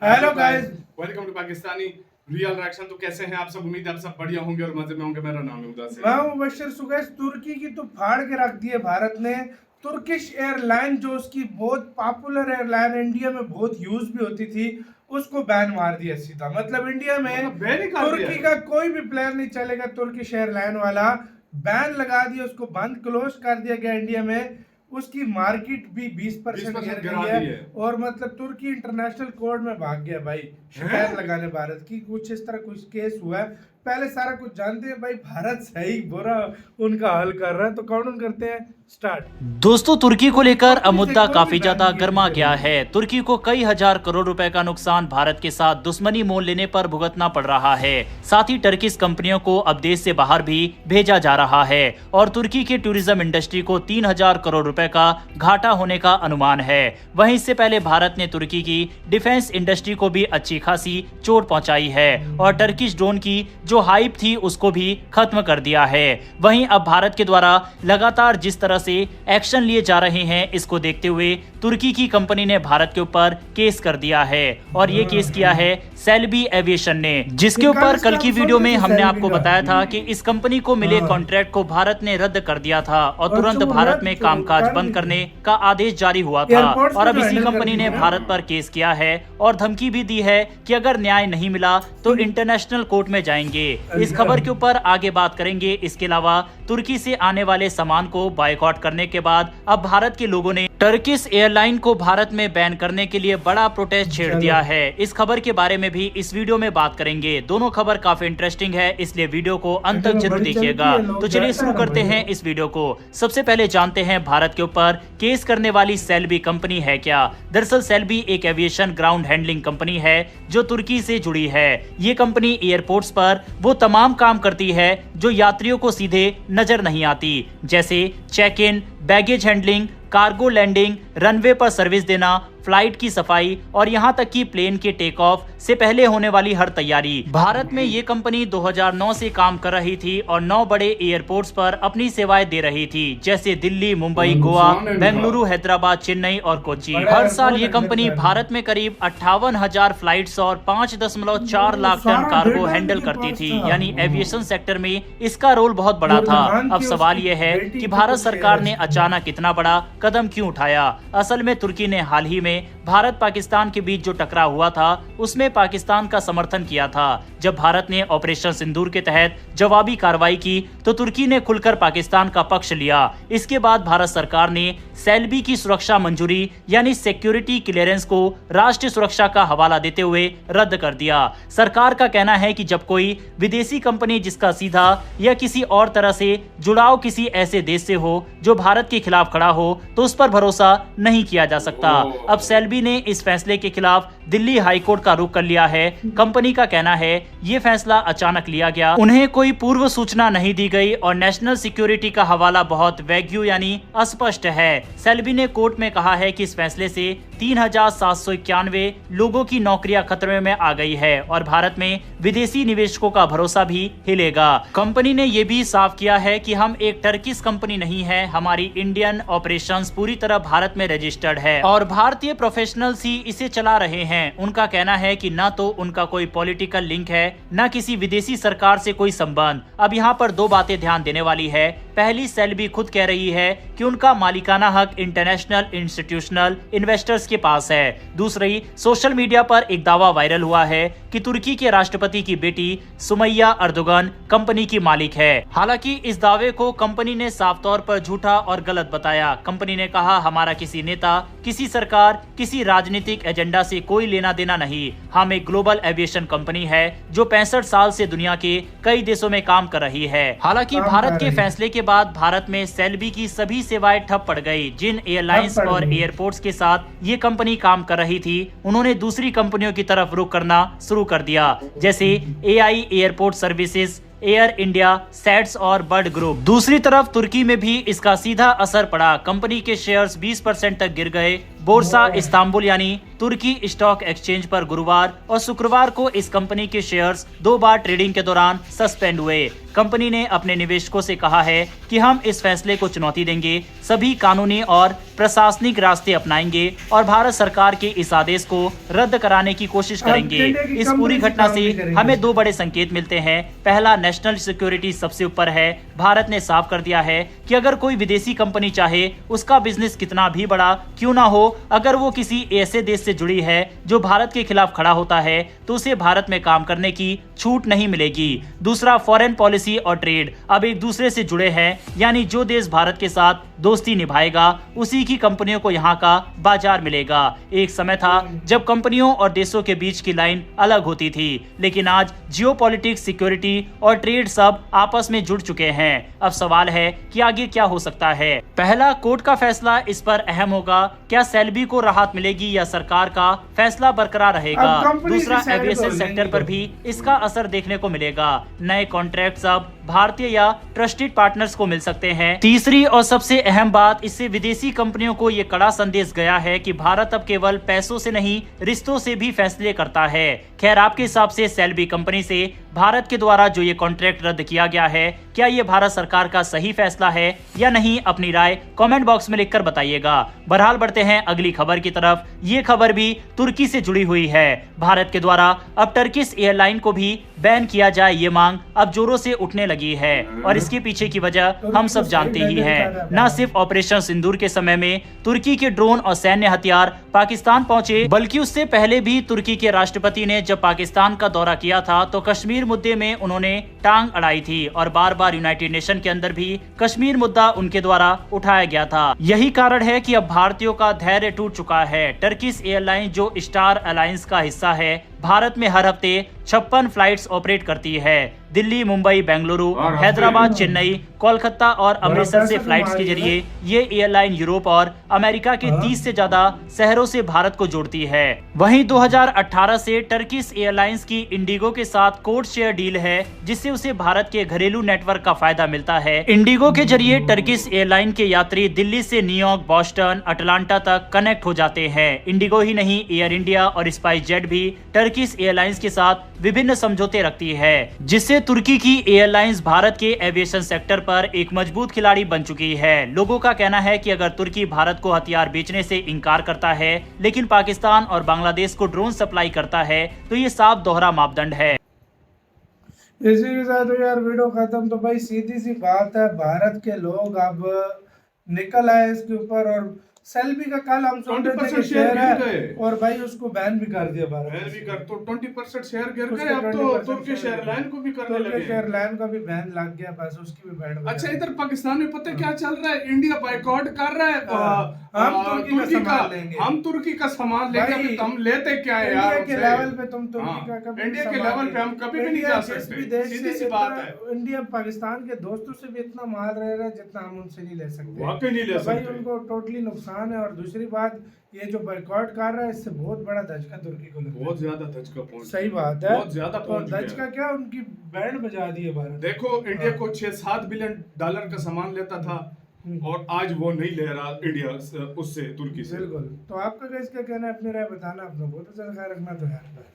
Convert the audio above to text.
Hello guys, welcome to Pakistani real reaction. तो कैसे हैं आप सब? उम्मीद है आप सब बढ़िया होंगे और मजे में होंगे। मेरा नाम है उदास। मैं हूं मुबशर सुगैस। तुर्की की तो फाड़ के रख दी है भारत ने। तुर्किश एयरलाइन जो उसकी बहुत पॉपुलर एयरलाइन, इंडिया में बहुत यूज भी होती थी, उसको बैन मार दिया सीधा। मतलब इंडिया में बैन ही कर दिया तुर्की का कोई भी प्लेन नहीं चलेगा। तुर्किश एयरलाइन वाला बैन लगा दिया, उसको बंद क्लोज कर दिया गया इंडिया में। उसकी मार्केट भी 20% गिर गई है और मतलब तुर्की इंटरनेशनल कोर्ट में भाग गया भाई, शिकायत लगाने भारत की। कुछ इस तरह कुछ केस हुआ है। पहले सारा कुछ जानते हैं भाई, भारत सही बुरा उनका हल कर रहा है। तो काउंट करते हैं, स्टार्ट। दोस्तों, तुर्की को लेकर अब मुद्दा काफी ज्यादा गर्मा गया है। तुर्की को कई हजार करोड़ रुपए का नुकसान भारत के साथ दुश्मनी मोल लेने पर भुगतना पड़ रहा है। साथ ही टर्किश कंपनियों को अब देश से बाहर भी भेजा जा रहा है और तुर्की के टूरिज्म इंडस्ट्री को 3000 करोड़ रुपए का घाटा होने का अनुमान है। वहीं इससे पहले भारत ने तुर्की की डिफेंस इंडस्ट्री को भी अच्छी खासी चोट पहुंचाई है और टर्किश ड्रोन की जो हाइप थी उसको भी खत्म कर दिया है। वहीं अब भारत के द्वारा लगातार जिस तरह से एक्शन लिए जा रहे हैं, इसको देखते हुए तुर्की की कंपनी ने भारत के ऊपर केस कर दिया है और ये केस किया है सेल्बी एविएशन ने, जिसके ऊपर कल की वीडियो में हमने आपको बताया था कि इस कंपनी को मिले कॉन्ट्रैक्ट को भारत ने रद्द कर दिया था और तुरंत भारत में कामकाज बंद करने का आदेश जारी हुआ था। और अब इसी कंपनी ने भारत पर केस किया है और धमकी भी दी है कि अगर न्याय नहीं मिला तो इंटरनेशनल कोर्ट में जाएंगे। इस खबर के ऊपर आगे बात करेंगे। इसके अलावा तुर्की से आने वाले सामान को बायकॉट करने के बाद अब भारत के लोगों ने टर्किश एयरलाइन को भारत में बैन करने के लिए बड़ा प्रोटेस्ट छेड़ दिया है। इस खबर के बारे में भी इस वीडियो में बात करेंगे। दोनों खबर काफी इंटरेस्टिंग है, इसलिए वीडियो को अंत तक जरूर देखिएगा। तो चलिए शुरू करते हैं इस वीडियो को। सबसे पहले जानते हैं भारत के ऊपर केस करने वाली सेल्बी कंपनी है क्या। दरअसल सेल्बी एक एविएशन ग्राउंड हैंडलिंग कंपनी है जो तुर्की से जुड़ी है। ये कंपनी एयरपोर्ट्स पर वो तमाम काम करती है जो यात्रियों को सीधे नजर नहीं आती, जैसे check in, baggage handling, cargo landing, runway पर सर्विस देना, फ्लाइट की सफाई और यहां तक कि प्लेन के टेक ऑफ से पहले होने वाली हर तैयारी। भारत में ये कंपनी 2009 से काम कर रही थी और 9 बड़े एयरपोर्ट्स पर अपनी सेवाएं दे रही थी, जैसे दिल्ली, मुंबई, गोवा, बेंगलुरु, हैदराबाद, चेन्नई और कोच्चि। हर साल ये कंपनी भारत में करीब 58,000 फ्लाइट्स और 5.4 लाख टन कार्गो हैंडल करती थी। यानी एविएशन सेक्टर में इसका रोल बहुत बड़ा था। अब सवाल यह है कि भारत सरकार ने अचानक इतना बड़ा कदम क्यों उठाया। असल में तुर्की ने हाल ही में भारत पाकिस्तान के बीच जो टकराव हुआ था उसमें पाकिस्तान का समर्थन किया था। जब भारत ने ऑपरेशन सिंदूर के तहत जवाबी कार्रवाई की तो तुर्की ने खुलकर पाकिस्तान का पक्ष लिया। इसके बाद भारत सरकार ने सेल्बी की सुरक्षा मंजूरी यानी सिक्योरिटी क्लियरेंस को राष्ट्रीय सुरक्षा का हवाला देते हुए रद्द कर दिया। सरकार का कहना है कि जब कोई विदेशी कंपनी जिसका सीधा या किसी और तरह से जुड़ाव किसी ऐसे देश से हो जो भारत के खिलाफ खड़ा हो तो उस पर भरोसा नहीं किया जा सकता। अब सेल्बी ने इस फैसले के खिलाफ दिल्ली हाई कोर्ट का रुख कर लिया है। कंपनी का कहना है ये फैसला अचानक लिया गया, उन्हें कोई पूर्व सूचना नहीं दी गई और नेशनल सिक्योरिटी का हवाला बहुत वैग्यू यानी अस्पष्ट है। सेल्बी ने कोर्ट में कहा है कि इस फैसले से 3,791 लोगों की नौकरियां खतरे में आ गई है और भारत में विदेशी निवेशकों का भरोसा भी हिलेगा। कंपनी ने यह भी साफ किया है कि हम एक टर्किश कंपनी नहीं है, हमारी इंडियन ऑपरेशंस पूरी तरह भारत में रजिस्टर्ड है और भारतीय प्रोफेशनल्स ही इसे चला रहे हैं। उनका कहना है कि न तो उनका कोई पॉलिटिकल लिंक है न किसी विदेशी सरकार से कोई संबंध। अब यहाँ पर दो बातें ध्यान देने वाली है। पहली, सेल्बी खुद कह रही है कि उनका मालिकाना हक इंटरनेशनल इंस्टीट्यूशनल इन्वेस्टर्स के पास है। दूसरी, सोशल मीडिया पर एक दावा वायरल हुआ है कि तुर्की के राष्ट्रपति की बेटी सुमैया अर्दोगन कंपनी की मालिक है। हालांकि इस दावे को कंपनी ने साफ तौर पर झूठा और गलत बताया। कंपनी ने कहा, हमारा किसी नेता, किसी सरकार, किसी राजनीतिक एजेंडा से कोई लेना देना नहीं। हम एक ग्लोबल एविएशन कंपनी है जो 65 साल से दुनिया के कई देशों में काम कर रही है। हालांकि भारत के फैसले के बाद भारत में सेल्बी की सभी सेवाएं ठप पड़ गई। जिन एयरलाइंस और एयरपोर्ट्स के साथ ये कंपनी काम कर रही थी उन्होंने दूसरी कंपनियों की तरफ रुख करना शुरू कर दिया, जैसे AI airport services, air India, sets और बर्ड ग्रुप। दूसरी तरफ तुर्की में भी इसका सीधा असर पड़ा। कंपनी के शेयर्स 20% तक गिर गए। बोर्सा इस्तांबुल यानी तुर्की स्टॉक एक्सचेंज पर गुरुवार और शुक्रवार को इस कंपनी के शेयर्स 2 बार ट्रेडिंग के दौरान सस्पेंड हुए। कंपनी ने अपने निवेशकों से कहा है कि हम इस फैसले को चुनौती देंगे, सभी कानूनी और प्रशासनिक रास्ते अपनाएंगे और भारत सरकार के इस आदेश को रद्द कराने की कोशिश करेंगे। इस पूरी घटना से हमें 2 बड़े संकेत मिलते हैं। पहला, नेशनल सिक्योरिटी सबसे ऊपर है। भारत ने साफ कर दिया है कि अगर कोई विदेशी कंपनी चाहे, उसका बिजनेस कितना भी बड़ा क्यों ना हो, अगर वो किसी ऐसे देश से जुड़ी है जो भारत के खिलाफ खड़ा होता है, तो उसे भारत में काम करने की छूट नहीं मिलेगी। दूसरा, फॉरेन पॉलिसी और ट्रेड अब एक दूसरे से जुड़े हैं, यानी जो देश भारत के साथ दोस्ती निभाएगा उसी की कंपनियों को यहाँ का बाजार मिलेगा। एक समय था जब कंपनियों और देशों के बीच की लाइन अलग होती थी, लेकिन आज जियोपॉलिटिक्स, सिक्योरिटी और ट्रेड सब आपस में जुड़ चुके हैं। अब सवाल है कि आगे क्या हो सकता है। पहला, कोर्ट का फैसला इस पर अहम होगा। क्या सेल्बी को राहत मिलेगी या सरकार का फैसला बरकरार रहेगा। दूसरा, एविएशन सेक्टर पर भी इसका असर देखने को मिलेगा। नए कॉन्ट्रैक्ट्स अब भारतीय या ट्रस्टेड पार्टनर्स को मिल सकते हैं। तीसरी और सबसे अहम बात, इससे विदेशी कंपनियों को ये कड़ा संदेश गया है कि भारत अब केवल पैसों से नहीं, रिश्तों से भी फैसले करता है। खैर, आपके हिसाब से सेल्बी कंपनी से भारत के द्वारा जो ये कॉन्ट्रैक्ट रद्द किया गया है, क्या ये भारत सरकार का सही फैसला है या नहीं? अपनी राय कमेंट बॉक्स में लिखकर बताइएगा। बहरहाल बढ़ते हैं अगली खबर की तरफ। ये खबर भी तुर्की से जुड़ी हुई है। भारत के द्वारा अब टर्किश एयरलाइन को भी बैन किया जाए, ये मांग अब जोरों से उठने लगी है और इसके पीछे की वजह हम सब जानते ही हैं। न सिर्फ ऑपरेशन सिंदूर के समय में तुर्की के ड्रोन और सैन्य हथियार पाकिस्तान पहुंचे, बल्कि उससे पहले भी तुर्की के राष्ट्रपति ने जब पाकिस्तान का दौरा किया था तो कश्मीर मुद्दे में उन्होंने टांग अड़ाई थी और बार बार यूनाइटेड नेशन के अंदर भी कश्मीर मुद्दा उनके द्वारा उठाया गया था। यही कारण है कि अब भारतीयों का धैर्य टूट चुका है। टर्किश एयरलाइन जो स्टार अलायंस का हिस्सा है, भारत में हर हफ्ते 56 फ्लाइट्स ऑपरेट करती है। दिल्ली, मुंबई, बेंगलुरु, हैदराबाद, चेन्नई, कोलकाता और अमृतसर से फ्लाइट्स के जरिए ये एयरलाइन यूरोप और अमेरिका के 30 से ज्यादा शहरों से भारत को जोड़ती है। वहीं 2018 से टर्किश एयरलाइंस की इंडिगो के साथ कोड शेयर डील है, जिससे उसे भारत के घरेलू नेटवर्क का फायदा मिलता है। इंडिगो के जरिए टर्किश एयरलाइन के यात्री दिल्ली से न्यूयॉर्क, बॉस्टन, अटलांटा तक कनेक्ट हो जाते हैं। इंडिगो ही नहीं, एयर इंडिया और स्पाइस जेट भी टर्किश एयरलाइंस के साथ विभिन्न समझौते रखती है, जिससे तुर्की की एयरलाइंस भारत के एविएशन सेक्टर पर एक मजबूत खिलाड़ी बन चुकी है। लोगों का कहना है कि अगर तुर्की भारत को हथियार बेचने से इनकार करता है, लेकिन पाकिस्तान और बांग्लादेश को ड्रोन सप्लाई करता है, तो ये साफ दोहरा मापदंड है। इसी के साथ यार वीडियो खत्म। तो भाई सीधी सी बात है, भारत के लोग अब निकल आए इसके ऊपर और सेल्बी का कल हम सुन रहे थे कि शेयर है और भाई उसको बैन भी कर दिया भारत। बैन भी कर तो 20% शेयर गिर गए। अब तो तुर्किश एयरलाइन को भी करने लगे। तुर्किश एयरलाइन का भी बैन लग गया, बस उसकी भी बैन। अच्छा, इधर पाकिस्तान में पता है क्या चल रहा है? इंडिया बायकॉट कर रहा है। हम तुर्की का लेंगे, हम तुर्की का सामान लेंगे। हम लेते क्या है यार? इंडिया के लेवल पे तुम तुर्की का कभी, इंडिया के लेवल पे हम कभी भी नहीं जा सकते। सीधी सी बात है। इंडिया पाकिस्तान के दोस्तों से भी इतना माल रह रहा है जितना हम उनसे नहीं ले सकते। वाकई नहीं ले सकते भाई, उनको टोटली नुकसान है। और दूसरी बात, ये जो बायकॉट कर रहा है, इससे बहुत बड़ा धचका तुर्की को लगता है। बहुत ज्यादा धचका पहुंच, सही बात है, बहुत ज्यादा पहुंच गया। धचका क्या, उनकी बैंड बजा दी है भारत। देखो, इंडिया को 6-7 बिलियन डॉलर का सामान लेता था और आज वो नहीं ले रहा इंडिया उससे, तुर्की से। बिल्कुल। तो आपका इसका कहना है, अपनी राय बताना। अपना बहुत अच्छा ख्याल रखना। तो यार